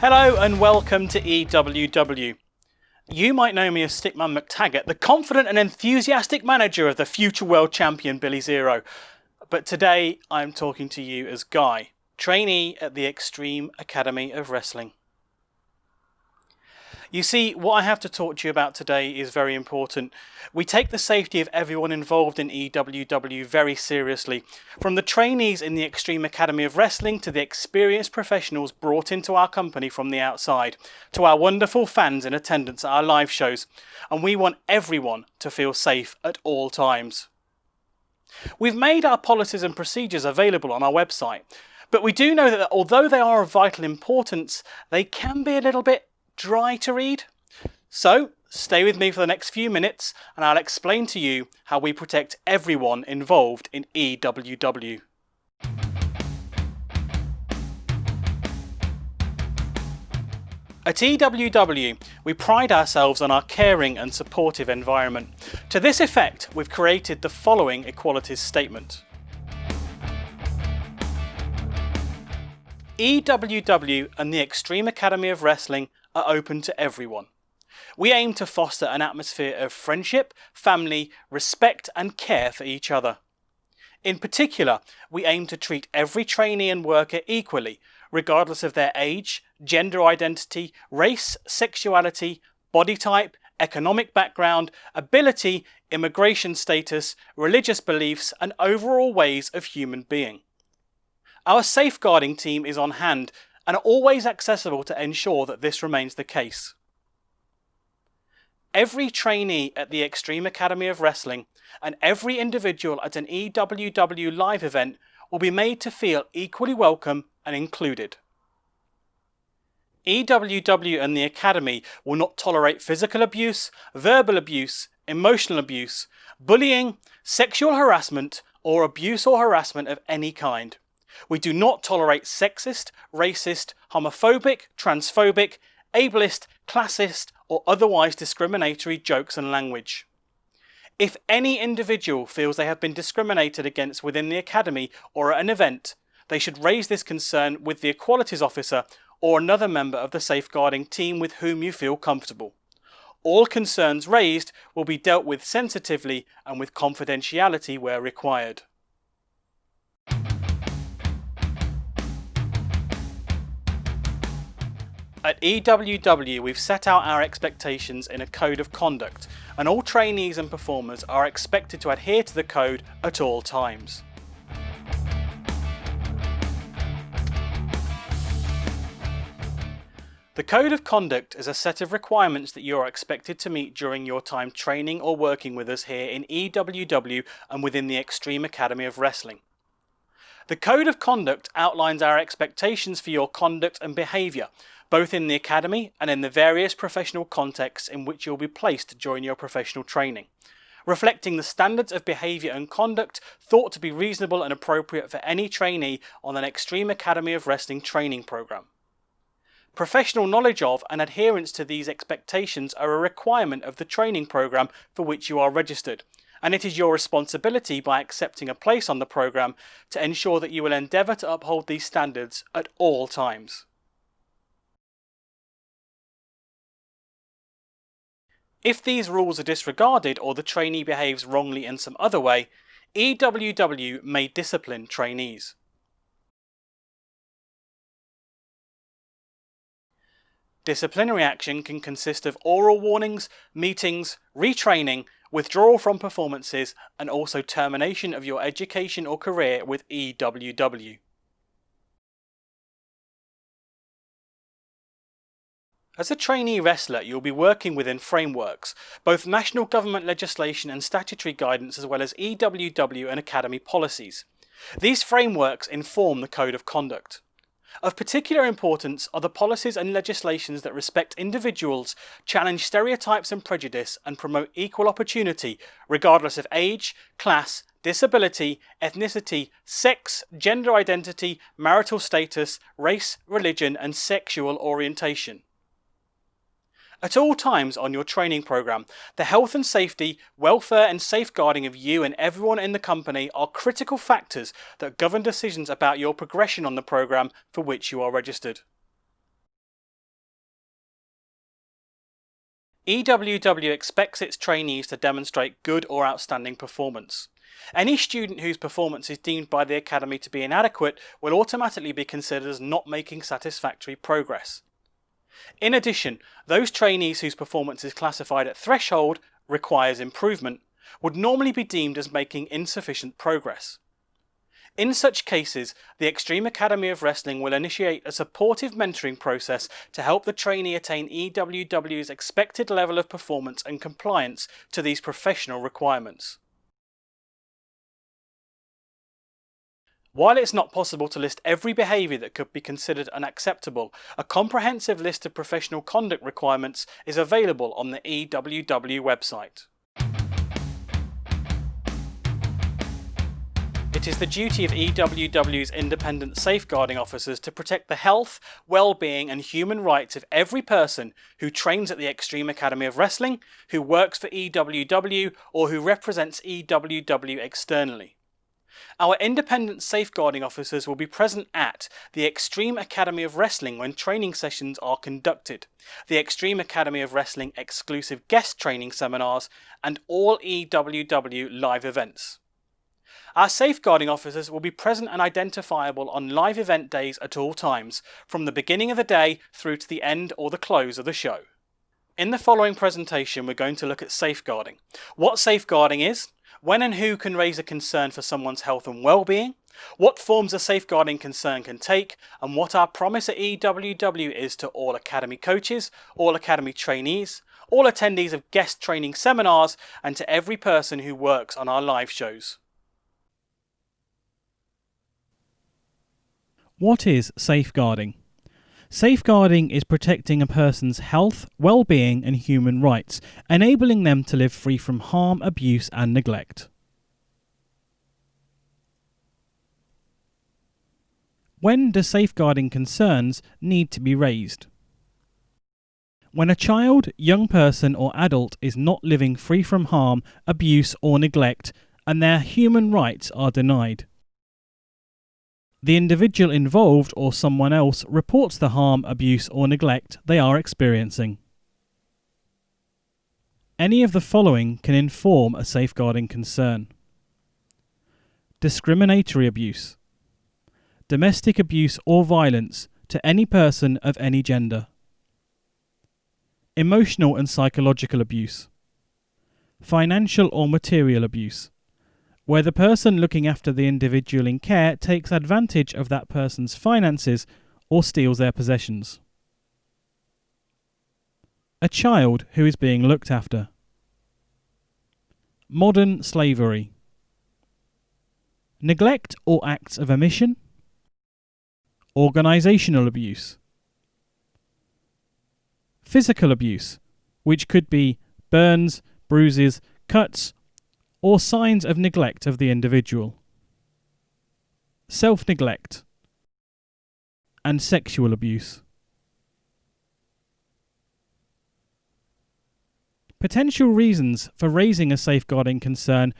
Hello and welcome to EWW. You might know me as Stickman McTaggart, the confident and enthusiastic manager of the future world champion Billy Zero. But today I'm talking to you as Guy, trainee at the Extreme Academy of Wrestling. You see, what I have to talk to you about today is very important. We take the safety of everyone involved in EWW very seriously, from the trainees in the Extreme Academy of Wrestling to the experienced professionals brought into our company from the outside, to our wonderful fans in attendance at our live shows, and we want everyone to feel safe at all times. We've made our policies and procedures available on our website, but we do know that although they are of vital importance, they can be a little bit dry to read. So stay with me for the next few minutes and I'll explain to you how we protect everyone involved in EWW. At EWW, we pride ourselves on our caring and supportive environment. To this effect, we've created the following Equalities Statement. EWW and the Extreme Academy of Wrestling are open to everyone. We aim to foster an atmosphere of friendship, family, respect and care for each other. In particular, we aim to treat every trainee and worker equally, regardless of their age, gender identity, race, sexuality, body type, economic background, ability, immigration status, religious beliefs and overall ways of human being. Our safeguarding team is on hand and are always accessible to ensure that this remains the case. Every trainee at the Extreme Academy of Wrestling and every individual at an EWW live event will be made to feel equally welcome and included. EWW and the Academy will not tolerate physical abuse, verbal abuse, emotional abuse, bullying, sexual harassment, or abuse or harassment of any kind. We do not tolerate sexist, racist, homophobic, transphobic, ableist, classist, or otherwise discriminatory jokes and language. If any individual feels they have been discriminated against within the Academy or at an event, they should raise this concern with the Equalities Officer or another member of the safeguarding team with whom you feel comfortable. All concerns raised will be dealt with sensitively and with confidentiality where required. At EWW, we've set out our expectations in a code of conduct, and all trainees and performers are expected to adhere to the code at all times. The Code of Conduct is a set of requirements that you are expected to meet during your time training or working with us here in EWW and within the Extreme Academy of Wrestling. The Code of Conduct outlines our expectations for your conduct and behaviour, both in the Academy and in the various professional contexts in which you'll be placed during your professional training, reflecting the standards of behaviour and conduct thought to be reasonable and appropriate for any trainee on an Extreme Academy of Wrestling training programme. Professional knowledge of and adherence to these expectations are a requirement of the training programme for which you are registered, and it is your responsibility by accepting a place on the programme to ensure that you will endeavour to uphold these standards at all times. If these rules are disregarded or the trainee behaves wrongly in some other way, EWW may discipline trainees. Disciplinary action can consist of oral warnings, meetings, retraining, withdrawal from performances, and also termination of your education or career with EWW. As a trainee wrestler, you'll be working within frameworks, both national government legislation and statutory guidance, as well as EWW and Academy policies. These frameworks inform the Code of Conduct. Of particular importance are the policies and legislations that respect individuals, challenge stereotypes and prejudice, and promote equal opportunity, regardless of age, class, disability, ethnicity, sex, gender identity, marital status, race, religion, and sexual orientation. At all times on your training program, the health and safety, welfare and safeguarding of you and everyone in the company are critical factors that govern decisions about your progression on the program for which you are registered. EWW expects its trainees to demonstrate good or outstanding performance. Any student whose performance is deemed by the Academy to be inadequate will automatically be considered as not making satisfactory progress. In addition, those trainees whose performance is classified at threshold, requires improvement, would normally be deemed as making insufficient progress. In such cases, the Extreme Academy of Wrestling will initiate a supportive mentoring process to help the trainee attain EWW's expected level of performance and compliance to these professional requirements. While it's not possible to list every behaviour that could be considered unacceptable, a comprehensive list of professional conduct requirements is available on the EWW website. It is the duty of EWW's independent safeguarding officers to protect the health, well-being and human rights of every person who trains at the Extreme Academy of Wrestling, who works for EWW or who represents EWW externally. Our independent safeguarding officers will be present at the Extreme Academy of Wrestling when training sessions are conducted, the Extreme Academy of Wrestling exclusive guest training seminars, and all EWW live events. Our safeguarding officers will be present and identifiable on live event days at all times, from the beginning of the day through to the end or the close of the show. In the following presentation, we're going to look at safeguarding, what safeguarding is, when and who can raise a concern for someone's health and well-being, what forms a safeguarding concern can take, and what our promise at EWW is to all Academy coaches, all Academy trainees, all attendees of guest training seminars, and to every person who works on our live shows. What is safeguarding? Safeguarding is protecting a person's health, well-being and human rights, enabling them to live free from harm, abuse and neglect. When do safeguarding concerns need to be raised? When a child, young person or adult is not living free from harm, abuse or neglect, and their human rights are denied. The individual involved or someone else reports the harm, abuse or neglect they are experiencing. Any of the following can inform a safeguarding concern. Discriminatory abuse. Domestic abuse or violence to any person of any gender. Emotional and psychological abuse. Financial or material abuse, where the person looking after the individual in care takes advantage of that person's finances or steals their possessions. A child who is being looked after. Modern slavery. Neglect or acts of omission. Organisational abuse. Physical abuse, which could be burns, bruises, cuts, or signs of neglect of the individual. Self-neglect and sexual abuse. Potential reasons for raising a safeguarding concern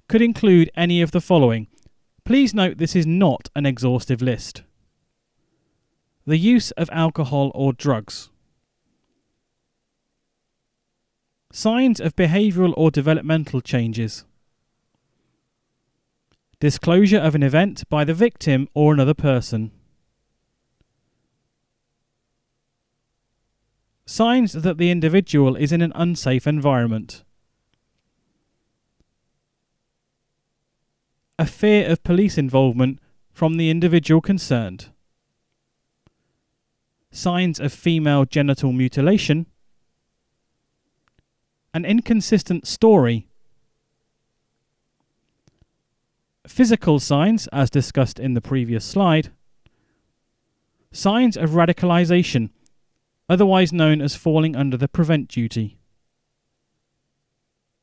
could include any of the following. Please note this is not an exhaustive list. The use of alcohol or drugs. Signs of behavioural or developmental changes. Disclosure of an event by the victim or another person. Signs that the individual is in an unsafe environment. A fear of police involvement from the individual concerned. Signs of female genital mutilation. An inconsistent story. Physical signs, as discussed in the previous slide. Signs of radicalisation, otherwise known as falling under the prevent duty.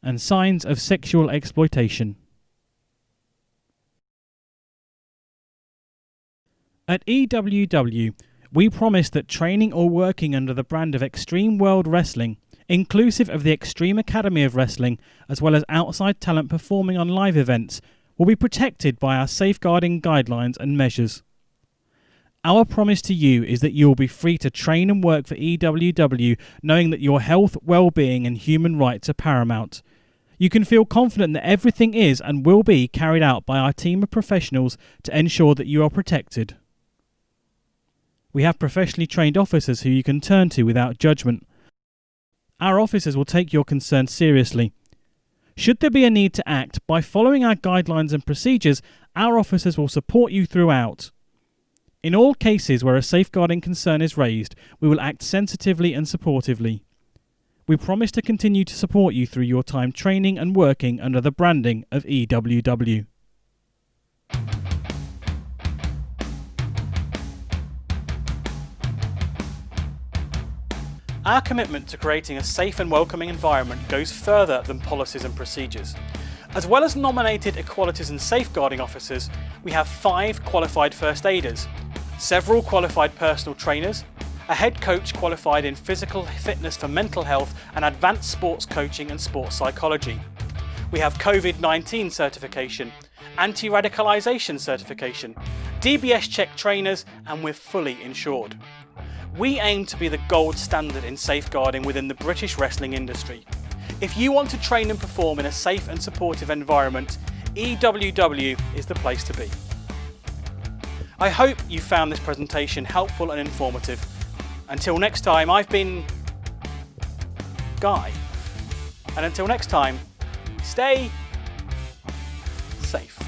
And signs of sexual exploitation. At EWW, we promise that training or working under the brand of Extreme World Wrestling, inclusive of the Extreme Academy of Wrestling, as well as outside talent performing on live events, will be protected by our safeguarding guidelines and measures. Our promise to you is that you will be free to train and work for EWW, knowing that your health, well-being and human rights are paramount. You can feel confident that everything is and will be carried out by our team of professionals to ensure that you are protected. We have professionally trained officers who you can turn to without judgment. Our officers will take your concerns seriously. Should there be a need to act, by following our guidelines and procedures, our officers will support you throughout. In all cases where a safeguarding concern is raised, we will act sensitively and supportively. We promise to continue to support you through your time training and working under the branding of EWW. Our commitment to creating a safe and welcoming environment goes further than policies and procedures. As well as nominated equalities and safeguarding officers, we have 5 qualified first aiders, several qualified personal trainers, a head coach qualified in physical fitness for mental health and advanced sports coaching and sports psychology. We have COVID-19 certification, anti-radicalisation certification, DBS check trainers, and we're fully insured. We aim to be the gold standard in safeguarding within the British wrestling industry. If you want to train and perform in a safe and supportive environment, EWW is the place to be. I hope you found this presentation helpful and informative. Until next time, I've been Guy. And until next time, stay safe.